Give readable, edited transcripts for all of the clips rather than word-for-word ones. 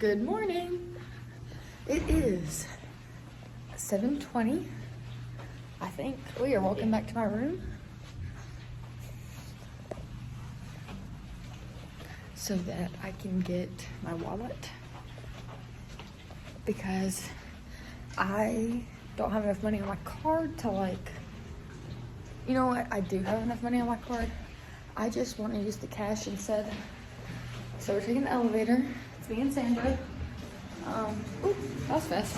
Good morning. It is 7:20. I think we are walking back to my room so that I can get my wallet because I don't have enough money on my card to you know what? I do have enough money on my card. I just want to use the cash instead. So we're taking the elevator. It's me and Sandra. Ooh, that was fast.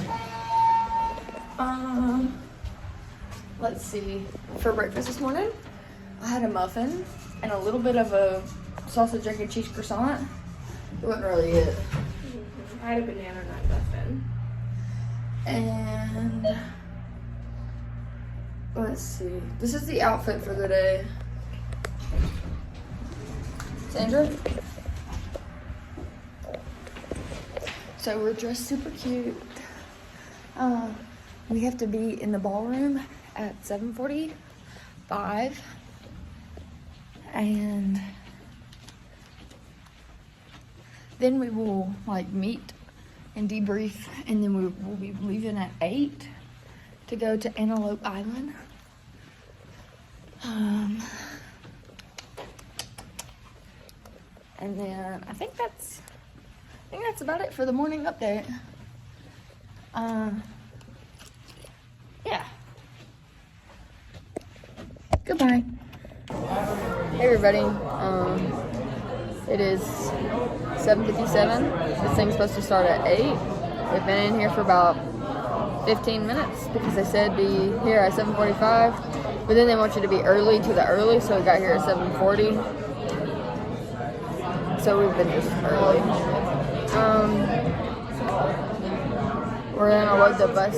Let's see. For breakfast this morning, I had a muffin and a little bit of a sausage, egg, and cheese croissant. It wasn't really it. I had a banana nut muffin. And let's see. This is the outfit for the day. Sandra? So we're dressed super cute. We have to be in the ballroom at 7:45. And then we will meet and debrief, and then we will be leaving at 8 to go to Antelope Island. And then I think that's about it for the morning update. Yeah. Goodbye. Hey everybody. It is 7:57. This thing's supposed to start at 8. We've been in here for about 15 minutes because they said be here at 7:45. But then they want you to be early to the early, so we got here at 7:40. So we've been just early. We're gonna load the bus.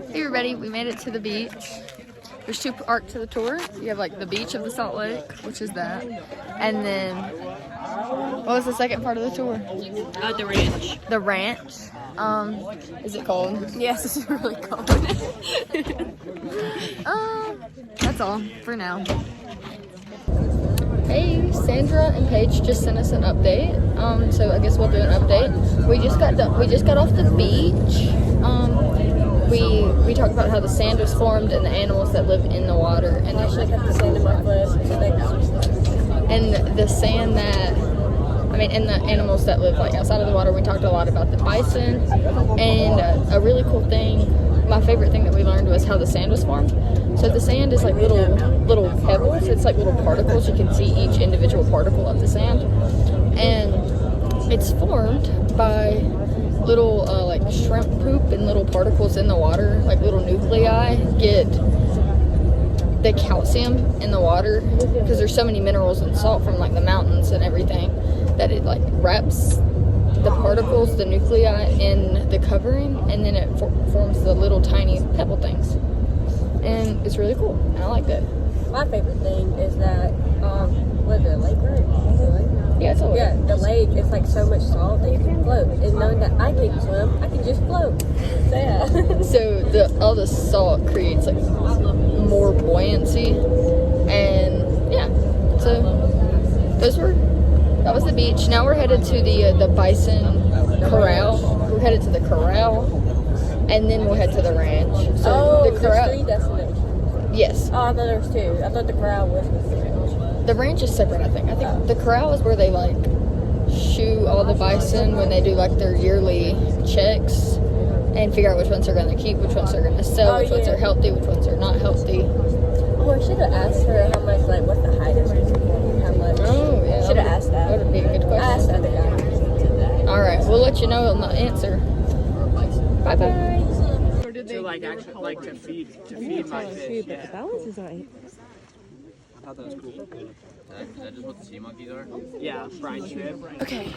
Hey everybody, we made it to the beach. There's two parts to the tour. You have the beach of the Salt Lake, which is that. And then, what was the second part of the tour? The ranch. The ranch. Is it cold? Yes, it's really cold. That's all for now. Hey, Sandra and Paige just sent us an update. So I guess we'll do an update. We just got off the beach. We talked about how the sand was formed and the animals that live in the water, and I got the sand in my foot. and the sand that, and the animals that live outside of the water. We talked a lot about the bison, and a really cool thing, my favorite thing that we learned was how the sand was formed. So the sand is little pebbles. It's little particles. You can see each individual particle of the sand, and it's formed by little shrimp poop and little particles in the water, little nuclei get the calcium in the water because there's so many minerals and salt from the mountains and everything that it wraps the particles, the nuclei, in the covering, and then it forms the little tiny pebble things, and it's really cool. And I like that. My favorite thing is that was it a lake, right? Yeah, it's a lake. Yeah, the lake is so much salt that you can float. And knowing that I can swim, I can just float. So yeah. So all the salt creates more buoyancy, and yeah. So that was the beach. Now we're headed to the bison corral. We're headed to the corral, and then we'll head to the ranch. So the corral. There's 3 destinations. Yes. Oh, I thought there was 2. I thought the corral was the ranch. The ranch is separate, I think. I think the corral is where they shoe all the bison when they do their yearly checks and figure out which ones they're going to keep, which ones they're going to sell, which ones are healthy, which ones are not healthy. Oh, I should have asked her how much, what the height is. How much? Oh, yeah. Should have asked that. That would be a good question. I asked the other guy. All right, we'll let you know on the answer. Bye bye. To actually to feed my fish. But the balance is not. I thought that was cool. Is that just what the sea monkeys are? Yeah, brine shrimp. Okay,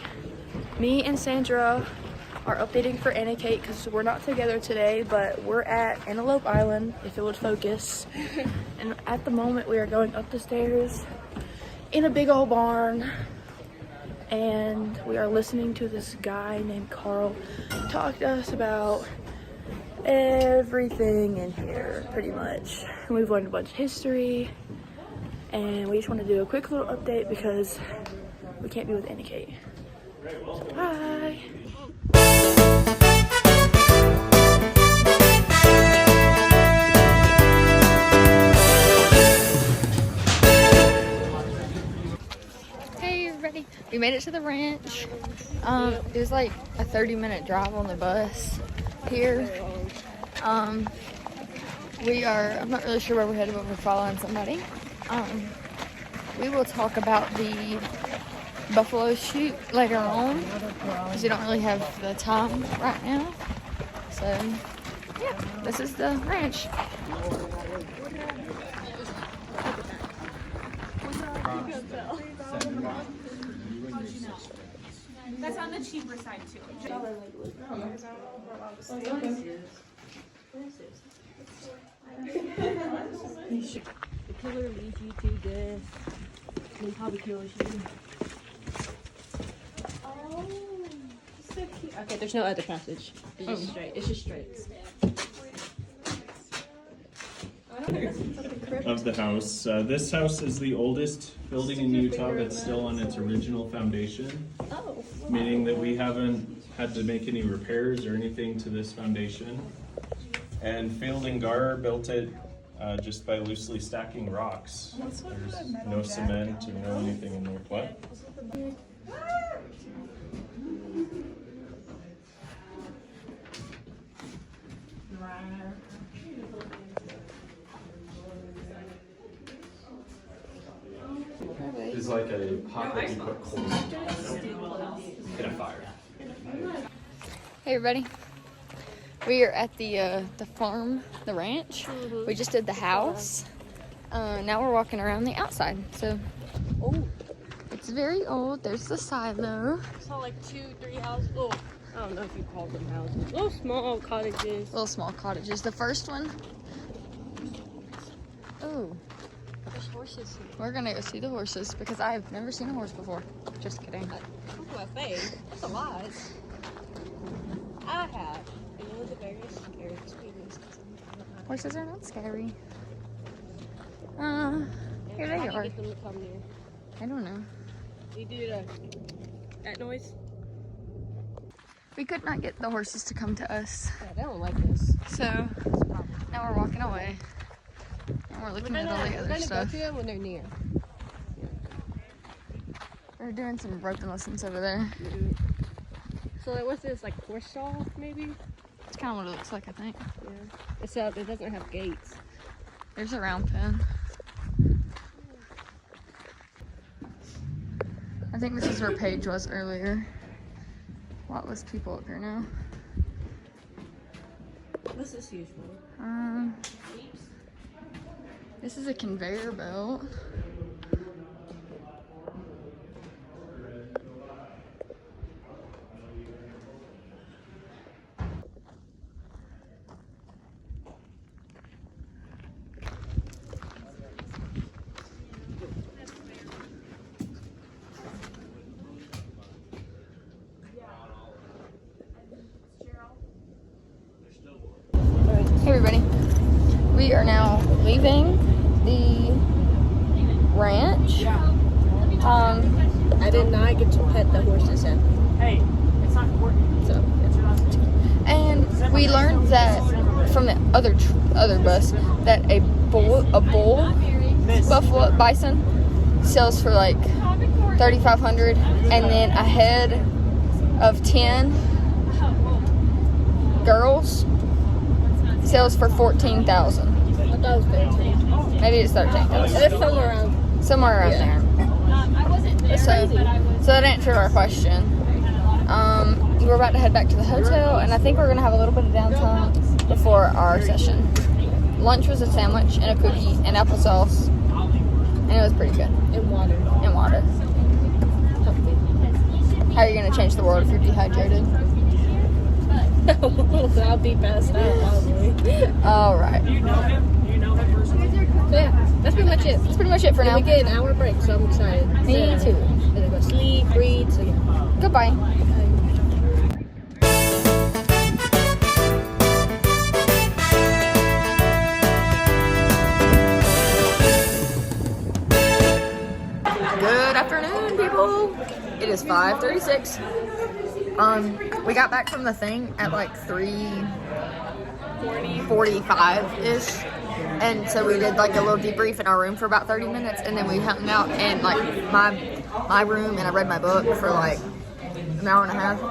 me and Sandra are updating for Anna Kate because we're not together today, but we're at Antelope Island, if it would focus. And at the moment, we are going up the stairs in a big old barn, and we are listening to this guy named Carl talk to us about everything in here, pretty much. And we've learned a bunch of history, and we just want to do a quick little update because we can't be with Anna Kate. So, bye. Hey everybody, we made it to the ranch. It was like a 30-minute drive on the bus here. I'm not really sure where we're headed, but we're following somebody. We will talk about the buffalo shoot later on because we don't really have the time right now. So yeah, this is the ranch. That's on the cheaper side too. The killer leads you to this. He probably kills you. Oh, so cute. Okay, there's no other passage. It's just straight. It's just straight. Of the house. This house is the oldest building in Utah that's still on its original foundation. Oh. Meaning that we haven't had to make any repairs or anything to this foundation. And Field and Gar built it just by loosely stacking rocks. There's no cement or no anything in there. What? It's like a pot that you put coal in a fire. Hey everybody, we are at the farm, the ranch. We just did the house. Now we're walking around the outside. So, it's very old. There's the silo. I saw like 2-3 houses. Oh, I don't know if you call them houses. Little small cottages. Little small cottages. The first one. Oh, There's horses here. we're gonna go see the horses because I've never seen a horse before. Just kidding. Look at my face. That's a lot. I have. And it was a very scary experience. Horses are not scary. Here How they do you are. get them to come near? I don't know. You do that noise? We could not get the horses to come to us. Yeah, they don't like this. So, now we're walking away. And we're looking at all the other We're stuff. gonna go to them when they're near. We're doing some roping lessons over there. So like, what's this, like horse stall maybe? It's kind of what it looks like, I think. Yeah. Except it doesn't have gates. There's a round pen. I think this is where Paige was earlier. A lot less people up here now. What's this used for? This is a conveyor belt. Hey everybody, we are now leaving the ranch. I did not get to pet the horses yet. Hey, it's not important. So, And we learned that from the other bus that a bull buffalo bison sells for like $3,500, and then a head of 10 girls sells for $14,000. I thought it was 13. Maybe it's 13,000. It's somewhere around. there. So that answered our question. We're about to head back to the hotel, and I think we're gonna have a little bit of downtime before our session. Lunch was a sandwich and a cookie and applesauce. And it was pretty good. And water. And water. How are you going to change the world if you're dehydrated? I'll be passed out probably. All right. Do you know him? Do you know him personally? So yeah, that's pretty much it. That's pretty much it for now. We get an hour break, so I'm excited. Me too. Then go sleep, read, so yeah. Goodbye. Good afternoon, people. It is 5:36. We got back from the thing at like 3:45-ish. And so we did like a little debrief in our room for about 30 minutes, and then we hung out in like my room, and I read my book for like an hour and a half.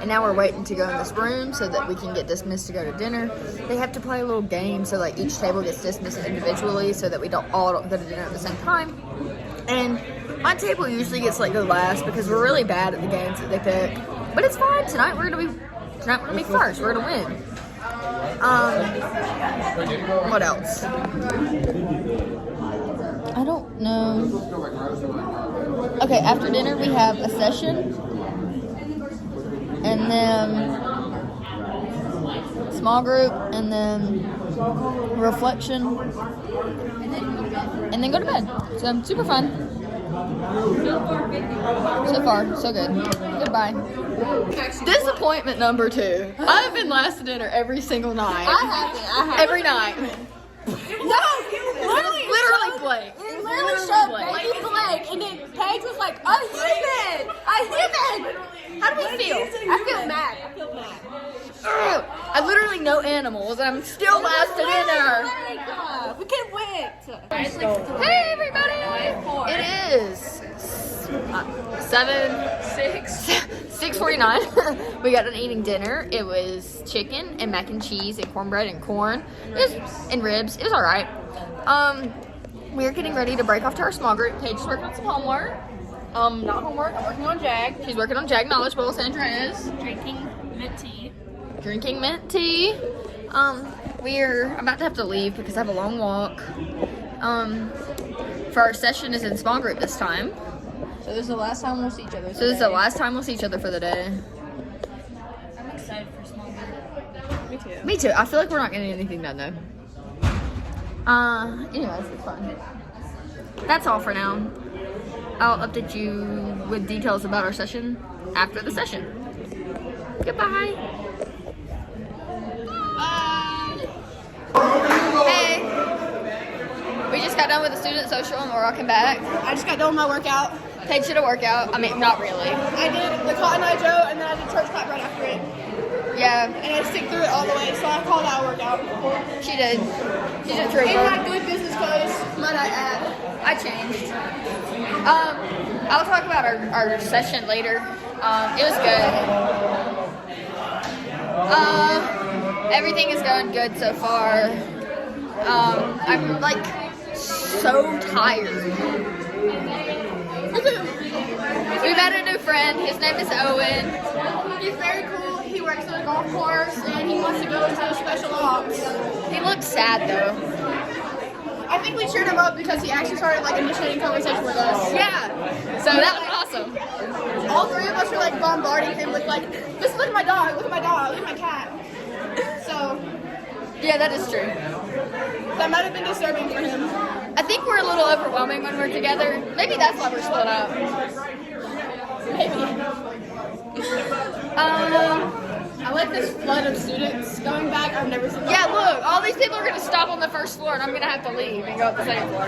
And now we're waiting to go in this room so that we can get dismissed to go to dinner. They have to play a little game so like each table gets dismissed individually so that we all don't go to dinner at the same time. And my table usually gets like the last because we're really bad at the games that they pick. But it's fine. Tonight we're gonna be first. We're gonna win. What else? I don't know. Okay, after dinner we have a session, and then small group, and then reflection, and then go to bed. So super fun. So far, so good. Goodbye. Disappointment number 2. I've been last to dinner every single night. I haven't. Every night. No, Literally Blake. It literally showed baby Blake, and then Paige was like, a human! How do we feel? I feel mad. I literally know animals, and I'm still last to dinner. We can win. Hey, everybody! It is 6:49. We got done eating dinner. It was chicken and mac and cheese and cornbread and corn and ribs. It was all right. We're getting ready to break off to our small group. Paige is working on some homework. Not homework. I'm working on JAG. She's working on JAG Knowledge Bowl. Sandra is Drinking mint tea. drinking mint tea. We're about to have to leave because I have a long walk. For our session is in small group this time. So this is the last time we'll see each other. So this is the last time we'll see each other for the day. I'm excited for small group. Me too. Me too. I feel like we're not getting anything done though. Anyways, it's fun. That's all for now. I'll update you with details about our session after the session. Goodbye. Hey. We just got done with the student social and we're walking back. I just got done with my workout. Paige did a workout. I mean, not really. I did the Cotton Eye Joe, and then I did church clap right after it. Yeah, And I stick through it all the way, so I call that a workout. she did. She's a In trooper. my good business clothes, might I add. I changed. I'll talk about our session later. It was good. Everything is going good so far. I'm like so tired. We met a new friend. His name is Owen. He's very cool. He works at a golf course, and he wants to go into special ops. He looks sad though. I think we cheered him up because he actually started like initiating conversation with us. Yeah. So that was awesome. All three of us were like bombarding him with like, just look at my dog, look at my dog, look at my cat. So Yeah, that is true. that might have been disturbing for him. I think we're a little overwhelming when we're together. Maybe that's why we're split up. Maybe. I like this flood of students going back. I've never seen that. Yeah, look, all these people are gonna stop on the first floor, and I'm gonna have to leave and go up the second floor.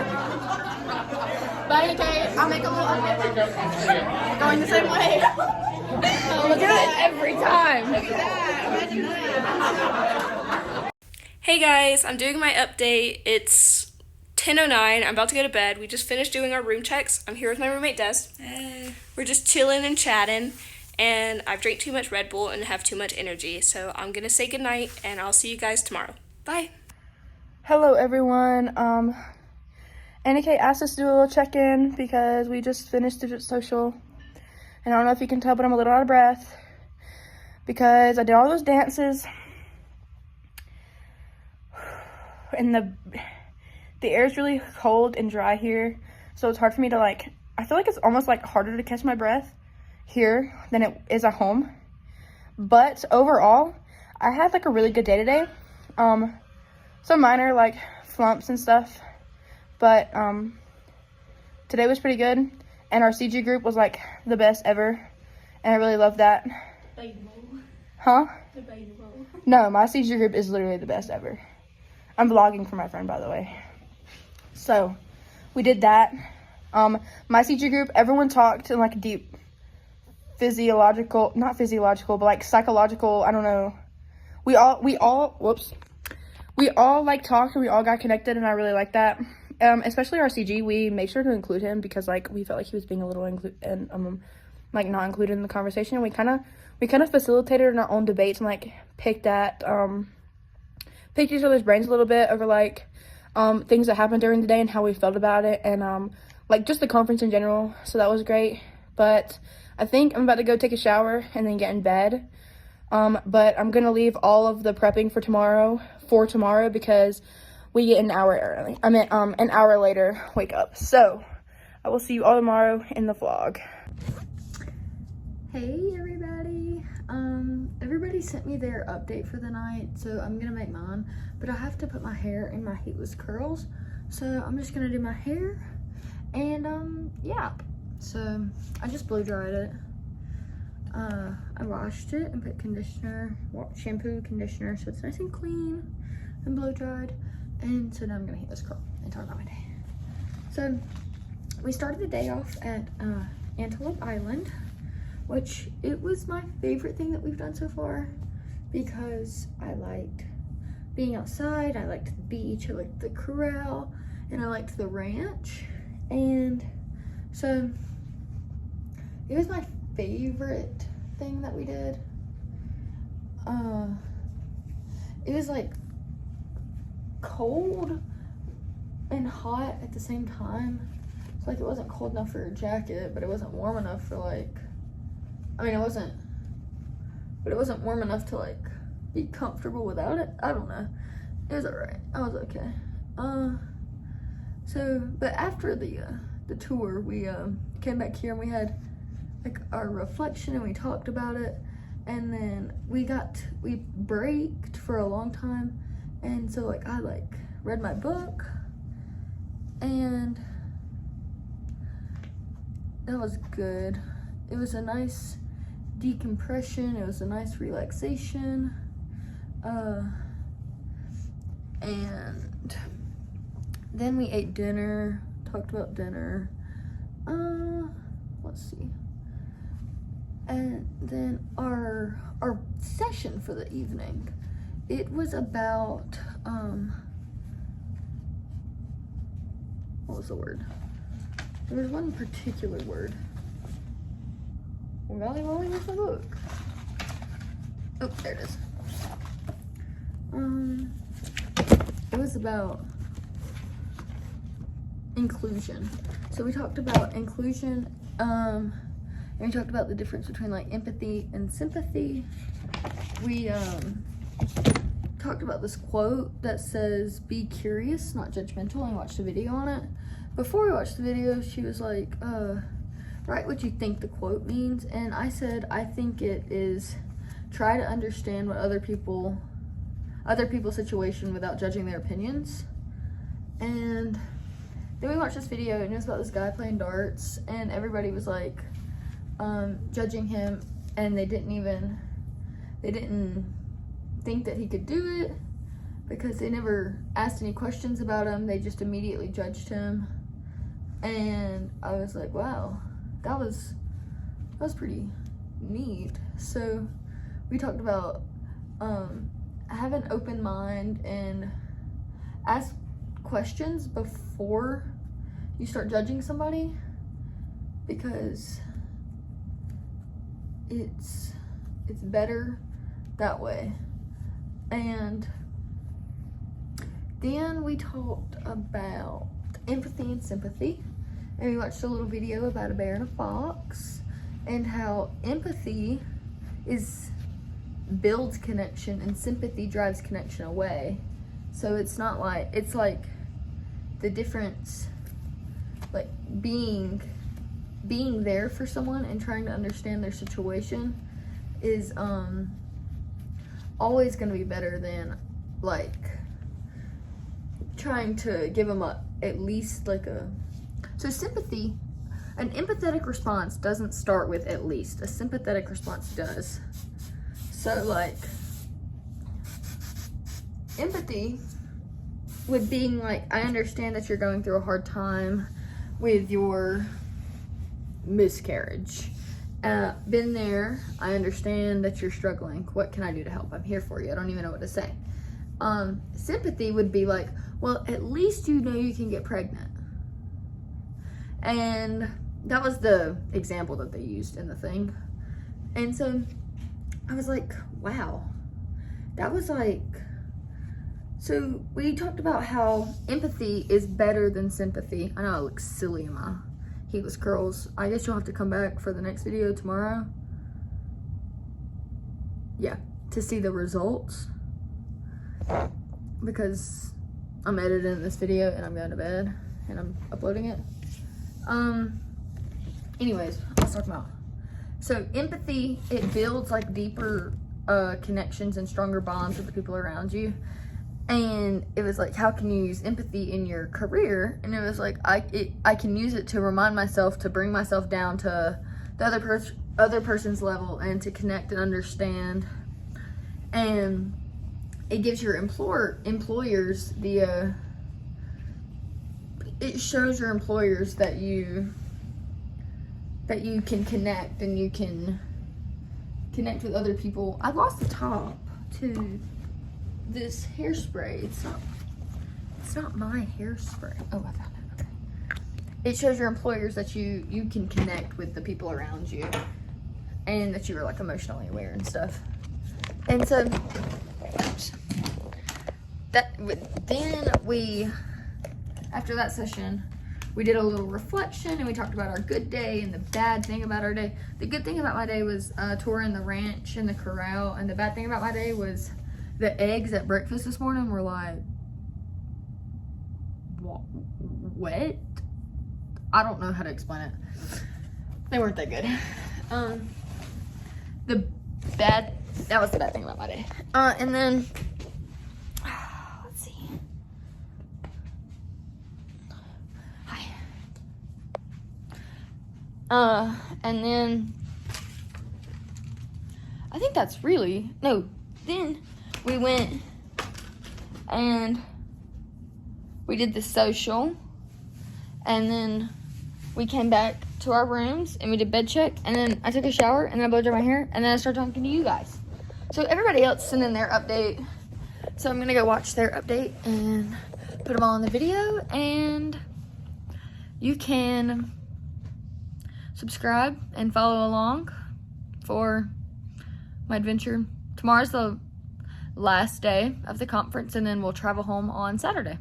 But okay, I'll make a little update. Going the same way. Oh, look at it every time. Look at that. Imagine that. Hey guys, I'm doing my update. It's 10:09. I'm about to go to bed. We just finished doing our room checks. I'm here with my roommate Des. Hey. We're just chilling and chatting, and I've drank too much Red Bull and have too much energy, so I'm gonna say goodnight, and I'll see you guys tomorrow. Bye. Hello everyone. NK asked us to do a little check-in because we just finished the social. And I don't know if you can tell, but I'm a little out of breath because I did all those dances. And the air is really cold and dry here. so it's hard for me to like, I feel like it's almost like harder to catch my breath here than it is at home. But overall, I had like a really good day today. Some minor like flumps and stuff, but today was pretty good, and our CG group was like the best ever, and I really love that. Huh? No, my CG group is literally the best ever. I'm vlogging for my friend, by the way. So we did that. My CG group, everyone talked in like deep not physiological, but like psychological, I don't know. We all like talked and we all got connected, and I really like that. Especially our CG, we made sure to include him because like we felt like he was being a little like not included in the conversation. We kind of facilitated in our own debates and like picked each other's brains a little bit over like things that happened during the day and how we felt about it, and like just the conference in general. So that was great. But I think I'm about to go take a shower and then get in bed. But I'm gonna leave all of the prepping for tomorrow because we get an hour early. An hour later wake up. So I will see you all tomorrow in the vlog. Hey everybody. Everybody sent me their update for the night, so I'm gonna make mine. But I have to put my hair in my heatless curls, so I'm just gonna do my hair. And yeah. So I just blow dried it. I washed it and put shampoo, conditioner, so it's nice and clean and blow dried. And so now I'm gonna heat this curl and talk about my day. So we started the day off at Antelope Island, which it was my favorite thing that we've done so far because I liked being outside, I liked the beach, I liked the corral, and I liked the ranch. And so it was my favorite thing that we did. It was like cold and hot at the same time. So like it wasn't cold enough for a jacket, but it wasn't warm enough for like, it wasn't warm enough to like be comfortable without it. I don't know. It was alright. I was okay. But after the tour, we came back here and we had like our reflection and we talked about it, and then we braked for a long time, and so like I like read my book, and that was good. It was a nice decompression, it was a nice relaxation, and then we ate dinner, talked about dinner, let's see, and then our session for the evening, it was about, what was the word? There was one particular word. Golly, where's my book? Oh, there it is. It was about inclusion. So we talked about inclusion, and we talked about the difference between like empathy and sympathy. We talked about this quote that says, "Be curious, not judgmental," and we watched a video on it. Before we watched the video, she was like, write what you think the quote means, and I said, I think it is try to understand what other people's situation without judging their opinions. And then we watched this video, and it was about this guy playing darts, and everybody was like judging him, and they didn't think that he could do it because they never asked any questions about him. They just immediately judged him. And I was like, wow, that was pretty neat. So we talked about have an open mind and ask questions before you start judging somebody, because it's better that way. And then we talked about empathy and sympathy, and we watched a little video about a bear and a fox and how empathy builds connection and sympathy drives connection away. So it's not like, it's like the difference, like being there for someone and trying to understand their situation is always going to be better than like trying to give them at least like a. So sympathy, an empathetic response doesn't start with at least. A sympathetic response does. So like empathy with being like, I understand that you're going through a hard time with your miscarriage. Been there. I understand that you're struggling. What can I do to help? I'm here for you. I don't even know what to say. Sympathy would be like, well, at least you know you can get pregnant. And that was the example that they used in the thing. And so I was like, wow, that was like, so we talked about how empathy is better than sympathy. I know I look silly in my heatless curls. I guess you'll have to come back for the next video tomorrow. Yeah, to see the results. Because I'm editing this video and I'm going to bed and I'm uploading it. Anyways, let's talk about. So empathy, it builds like deeper connections and stronger bonds with the people around you. And it was like, how can you use empathy in your career? And it was like, I can use it to remind myself to bring myself down to the other person's level and to connect and understand. And it gives your employers the it shows your employers that you can connect and you can connect with other people. I lost the top to this hairspray. It's not my hairspray. Oh, I found it. Okay. It shows your employers that you can connect with the people around you and that you are like emotionally aware and stuff. And so then after that session, we did a little reflection and we talked about our good day and the bad thing about our day. The good thing about my day was touring the ranch and the corral, and the bad thing about my day was the eggs at breakfast this morning were like wet. I don't know how to explain it. They weren't that good. That was the bad thing about my day. And then let's see. Hi. And then I think that's really then we went and we did the social, and then we came back to our rooms and we did bed check, and then I took a shower and then I blow dried my hair, and then I started talking to you guys. So everybody else sent in their update, so I'm gonna go watch their update and put them all in the video, and you can subscribe and follow along for my adventure. Tomorrow's the last day of the conference, and then we'll travel home on Saturday.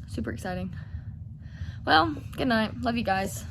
Super exciting. Well, good night. Love you guys.